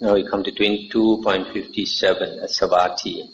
Now we come to 22.57, a Savati.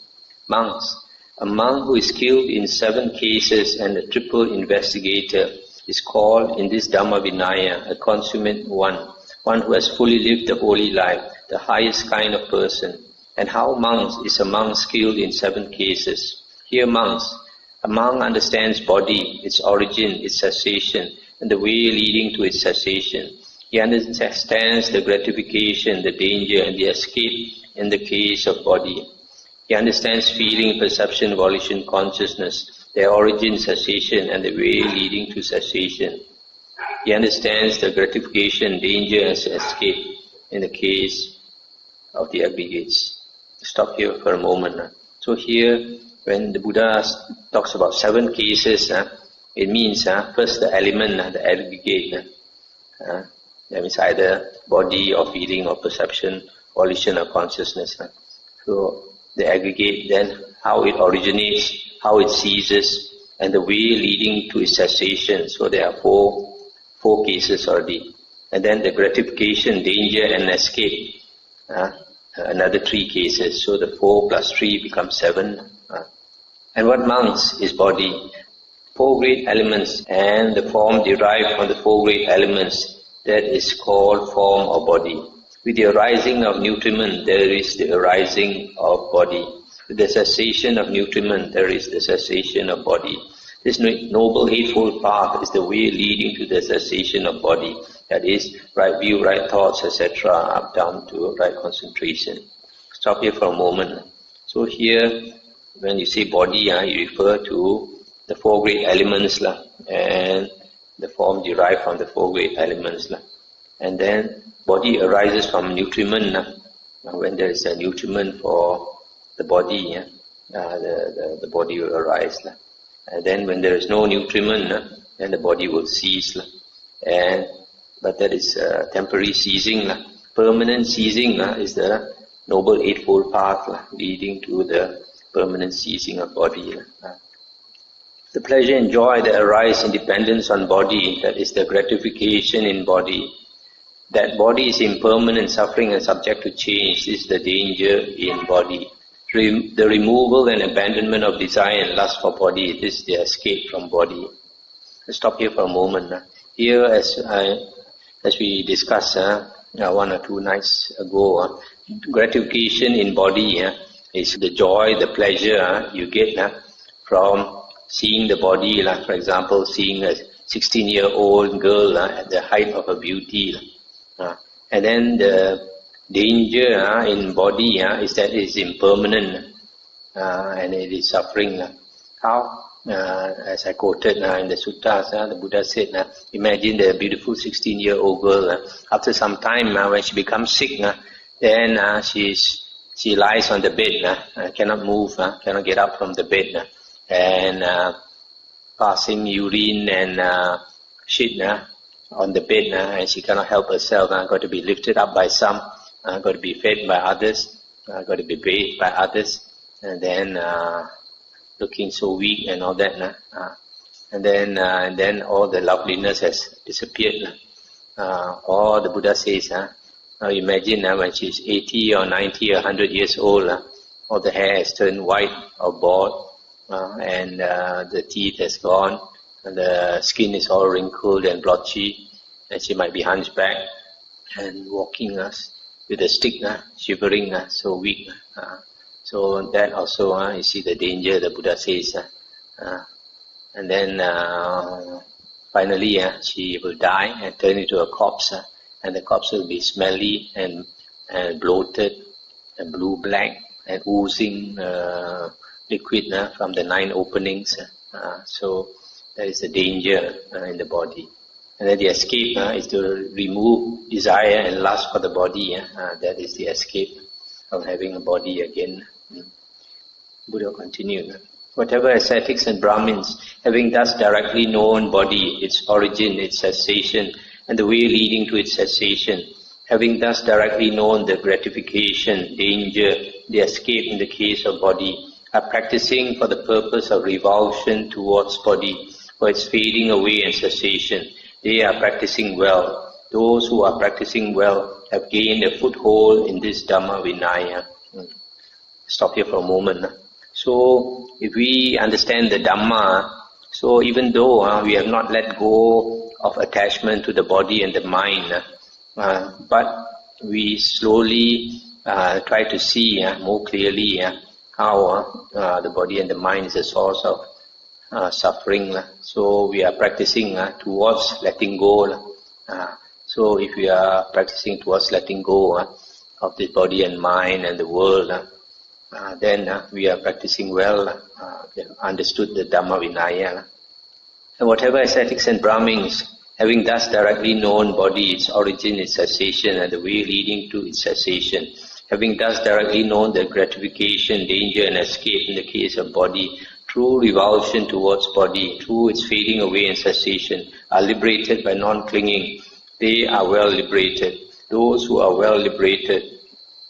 Monks. A monk who is skilled in 7 cases and a triple investigator is called in this Dhammavinaya a consummate one who has fully lived the holy life, the highest kind of person. And how monks is a monk skilled in 7 cases? Here monks, a monk understands body, its origin, its cessation, and the way leading to its cessation. He understands the gratification, the danger, and the escape in the case of body. He understands feeling, perception, volition, consciousness, their origin, cessation, and the way leading to cessation. He understands the gratification, danger, and escape in the case of the aggregates. Stop here for a moment. So here, when the Buddha talks about 7 cases, it means first the element, the aggregate. That means either body or feeling or perception, volition or consciousness. So the aggregate, then how it originates, how it ceases, and the way leading to its cessation. So there are four cases already. And then the gratification, danger and escape, another 3 cases. So the 4 plus 3 becomes 7. And what monks is body? 4 great elements and the form derived from the 4 great elements, that is called form or body. With the arising of nutriment, there is the arising of body. With the cessation of nutriment, there is the cessation of body. This noble eightfold path is the way leading to the cessation of body. That is, right view, right thoughts, etc., up down to right concentration. Stop here for a moment. So here, when you say body, you refer to the 4 great elements and the form derived from the 4 great elements. And then body arises from nutriment. When there is a nutriment for the body, the body will arise. And then when there is no nutriment, then the body will cease. But that is temporary ceasing. Permanent ceasing is the Noble Eightfold Path leading to the permanent ceasing of body. The pleasure and joy that arise in dependence on body, that is the gratification in body. That body is impermanent, suffering and subject to change. This is the danger in body. The removal and abandonment of desire and lust for body, this is the escape from body. Let's stop here for a moment. Here, as we discussed 1 or 2 nights ago, gratification in body is the joy, the pleasure you get from seeing the body, for example, seeing a 16-year-old girl at the height of her beauty. And then the danger in body is that it is impermanent and it is suffering. How? As I quoted in the suttas, the Buddha said, imagine the beautiful 16-year-old girl. After some time, when she becomes sick, then she lies on the bed, cannot move, cannot get up from the bed, and passing urine and shit on the bed, and she cannot help herself. Got to be lifted up by some, got to be fed by others, got to be bathed by others, and then looking so weak and all that. And then all the loveliness has disappeared. Or the Buddha says, now imagine when she's 80 or 90 or 100 years old, all the hair has turned white or bald, and the teeth has gone, and the skin is all wrinkled and blotchy, and she might be hunchback and walking with a stick, shivering, so weak. So that also, you see the danger, the Buddha says. And then finally she will die and turn into a corpse, and the corpse will be smelly and bloated and blue-black and oozing liquid from the 9 openings. So that is the danger in the body. And then the escape is to remove desire and lust for the body. That is the escape of having a body again. Buddha continued. Whatever ascetics and Brahmins, having thus directly known body, its origin, its cessation, and the way leading to its cessation, having thus directly known the gratification, danger, the escape in the case of body, are practicing for the purpose of revulsion towards body, for its fading away and cessation. They are practicing well. Those who are practicing well have gained a foothold in this Dhamma Vinaya. Stop here for a moment. So, if we understand the Dhamma, so even though we have not let go of attachment to the body and the mind, but we slowly try to see more clearly how the body and the mind is a source of suffering. So we are practicing towards letting go. So if we are practicing towards letting go of the body and mind and the world, then we are practicing well, we have understood the Dhamma Vinaya. And whatever ascetics and Brahmins, having thus directly known body, its origin, its cessation, and the way leading to its cessation, having thus directly known the gratification, danger, and escape in the case of body, through revulsion towards body, through its fading away and cessation, are liberated by non-clinging. They are well liberated. Those who are well liberated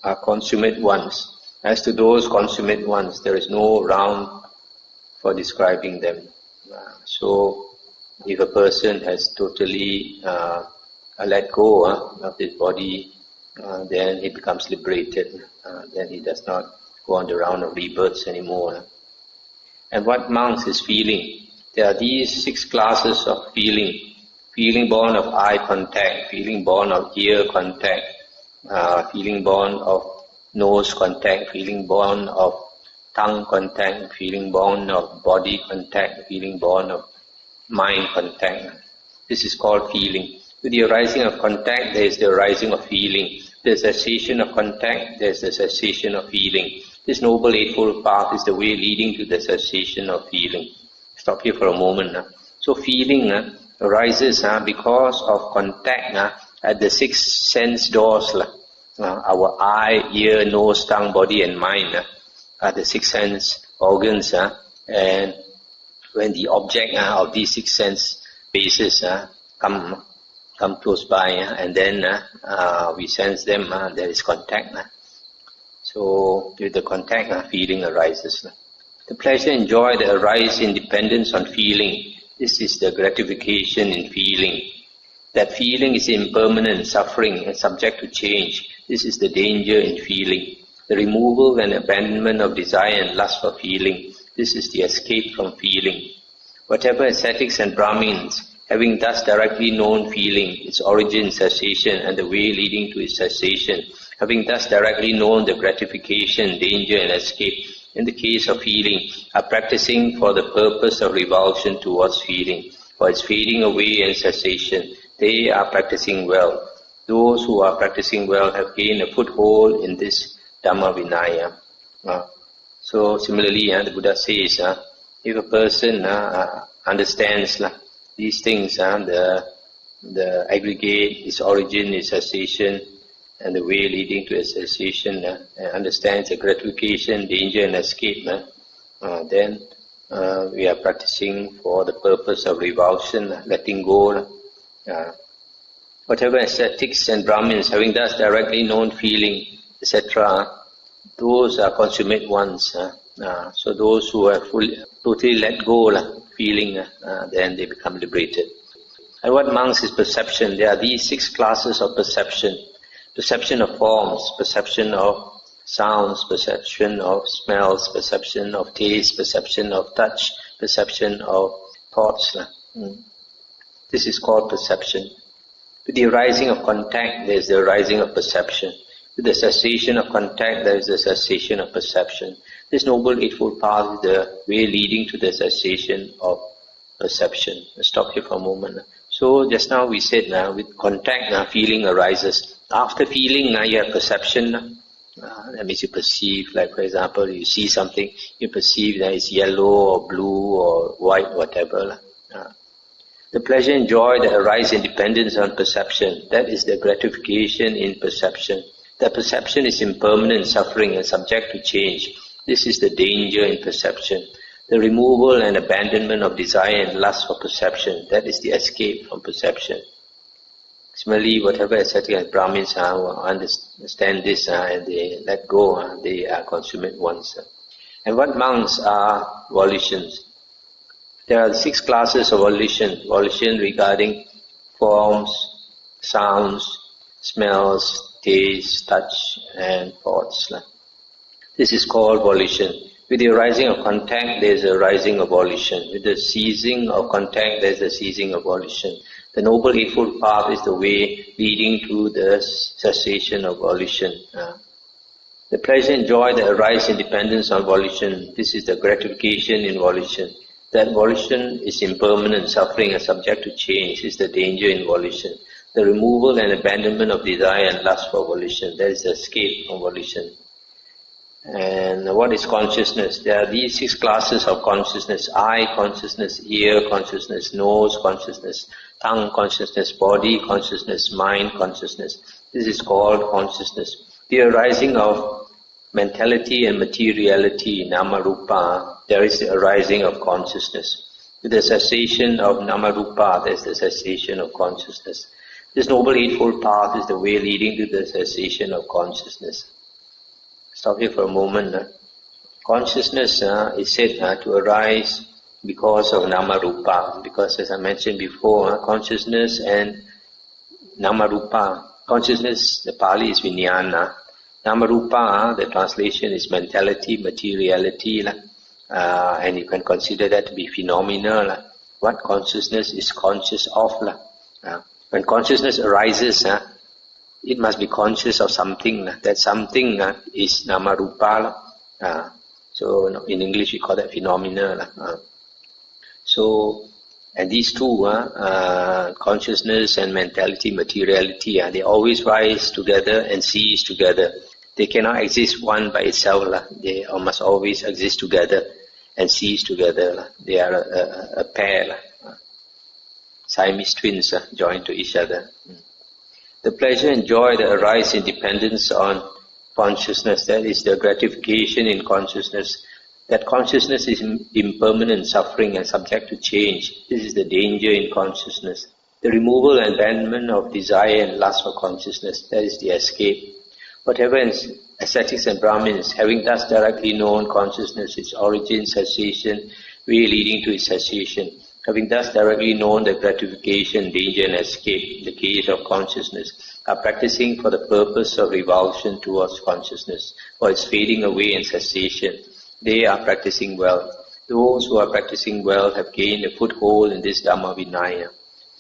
are consummate ones. As to those consummate ones, there is no round for describing them. So, if a person has totally let go of this body, then he becomes liberated. Then he does not go on the round of rebirths anymore. And what monks is feeling? There are these 6 classes of feeling. Feeling born of eye contact, feeling born of ear contact, feeling born of nose contact, feeling born of tongue contact, feeling born of body contact, feeling born of mind contact. This is called feeling. With the arising of contact, there is the arising of feeling. The cessation of contact, there is the cessation of feeling. This Noble Eightfold Path is the way leading to the cessation of feeling. Stop here for a moment. So feeling arises because of contact at the 6 sense doors. Our eye, ear, nose, tongue, body and mind are the 6 sense organs. And when the object of these 6 sense bases come close by and then we sense them, there is contact. So with the contact, feeling arises. The pleasure and joy that arise in dependence on feeling, this is the gratification in feeling. That feeling is impermanent, suffering and subject to change. This is the danger in feeling. The removal and abandonment of desire and lust for feeling, this is the escape from feeling. Whatever ascetics and Brahmins, having thus directly known feeling, its origin, cessation, and the way leading to its cessation, having thus directly known the gratification, danger, and escape in the case of feeling, are practicing for the purpose of revulsion towards feeling, for its fading away and cessation. They are practicing well. Those who are practicing well have gained a foothold in this Dhamma Vinaya. So similarly, the Buddha says, if a person understands these things, the aggregate, its origin, its cessation, and the way leading to its cessation, understands the gratification, danger and escape, then we are practicing for the purpose of revulsion, letting go. Whatever ascetics and Brahmins, having thus directly known feeling, etc., those are consummate ones. So those who have totally let go feeling, then they become liberated. And what monks is perception? There are these 6 classes of perception. Perception of forms, perception of sounds, perception of smells, perception of taste, perception of touch, perception of thoughts. This is called perception. With the arising of contact, there is the arising of perception. With the cessation of contact, there is the cessation of perception. This Noble Eightfold Path is the way leading to the cessation of perception. Let's stop here for a moment. So just now we said with contact, feeling arises. After feeling, you have perception. That means you perceive, like for example, you see something, you perceive that it's yellow or blue or white, whatever. The pleasure and joy that arise in dependence on perception, that is the gratification in perception. That perception is impermanent, suffering and subject to change. This is the danger in perception. The removal and abandonment of desire and lust for perception, that is the escape from perception. Similarly, whatever ascetic and Brahmins understand this and they let go, they are consummate ones. And what monks are volitions? There are 6 classes of volition. Volition regarding forms, sounds, smells, taste, touch, and thoughts. This is called volition. With the arising of contact, there is a rising of volition. With the ceasing of contact, there is a ceasing of volition. The Noble Eightfold Path is the way leading to the cessation of volition. The pleasure and joy that arise in dependence on volition, this is the gratification in volition. That volition is impermanent, suffering and subject to change, is the danger in volition. The removal and abandonment of desire and lust for volition, that is the escape from volition. And what is consciousness? There are these 6 classes of consciousness: eye consciousness, ear consciousness, nose consciousness, tongue consciousness, body consciousness, mind consciousness. This is called consciousness. The arising of mentality and materiality, nama-rupa, there is the arising of consciousness. With the cessation of nama-rupa, there is the cessation of consciousness. This Noble Eightfold Path is the way leading to the cessation of consciousness. Stop here for a moment. Consciousness is said to arise because of nama-rupa, because as I mentioned before, consciousness and nama-rupa, consciousness, the Pali is vijnana. Nama-rupa, the translation is mentality, materiality, and you can consider that to be phenomena. What consciousness is conscious of. When consciousness arises, it must be conscious of something. That something is nama-rupa. So in English we call that phenomena. And these two, consciousness and mentality, materiality, they always rise together and cease together. They cannot exist one by itself. They must always exist together and cease together. They are a pair, Siamese twins joined to each other. The pleasure and joy that arise in dependence on consciousness, that is the gratification in consciousness. That consciousness is impermanent, suffering and subject to change. This is the danger in consciousness. The removal and abandonment of desire and lust for consciousness, that is the escape. Whatever ascetics and Brahmins, having thus directly known consciousness, its origin, cessation, way leading to its cessation, having thus directly known the gratification, danger and escape, the case of consciousness, are practicing for the purpose of revulsion towards consciousness, for its fading away and cessation. They are practicing well. Those who are practicing well have gained a foothold in this Dhammavinaya.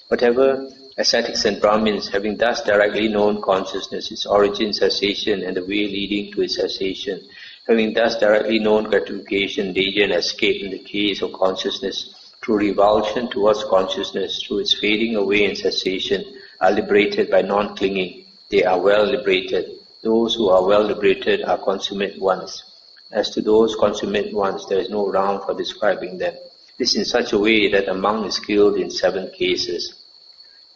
Whatever ascetics and Brahmins, having thus directly known consciousness, its origin, cessation, and the way leading to its cessation, having thus directly known gratification, danger and escape in the case of consciousness, through revulsion towards consciousness, through its fading away and cessation, are liberated by non-clinging. They are well liberated. Those who are well liberated are consummate ones. As to those consummate ones, there is no ground for describing them. This in such a way that a monk is skilled in 7 cases.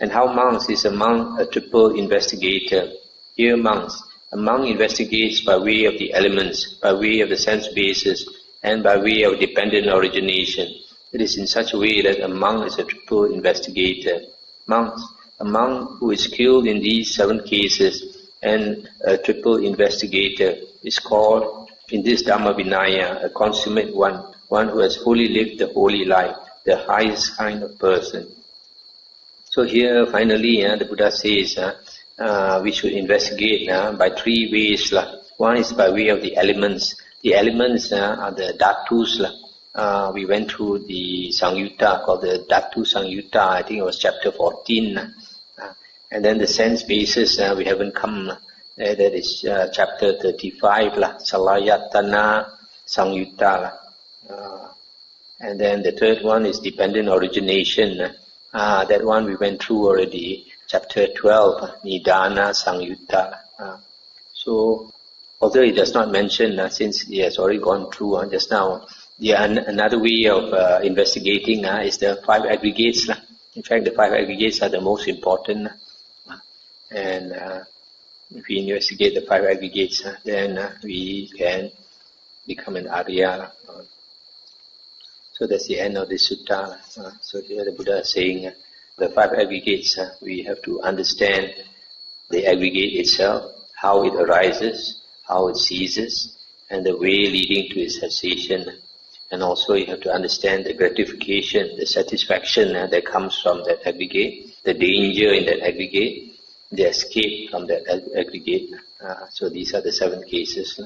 And how monks is a monk a triple investigator? Here monks, a monk investigates by way of the elements, by way of the sense basis, and by way of dependent origination. It is in such a way that a monk is a triple investigator. Monks, a monk who is skilled in these 7 cases and a triple investigator is called, in this Dhammavinaya, a consummate one who has fully lived the holy life, the highest kind of person. So here finally the Buddha says we should investigate by 3 ways. One is by way of the elements. The elements are the dhatus. We went through the Samyutta called the Dhatu Samyutta, I think it was chapter 14. And then the sense basis, we haven't come, that is chapter 35, Salayatana Samyutta. And then the third one is dependent origination. That one we went through already, chapter 12, Nidana Samyutta. So, although it does not mention, since he has already gone through just now, another way of investigating is the 5 aggregates. In fact, the 5 aggregates are the most important. And if we investigate the 5 aggregates, then we can become an Arya. So that's the end of the sutta. So here the Buddha is saying the 5 aggregates, we have to understand the aggregate itself, how it arises, how it ceases, and the way leading to its cessation. And also you have to understand the gratification, the satisfaction that comes from that aggregate, the danger in that aggregate, they escape from that aggregate. So these are the 7 cases.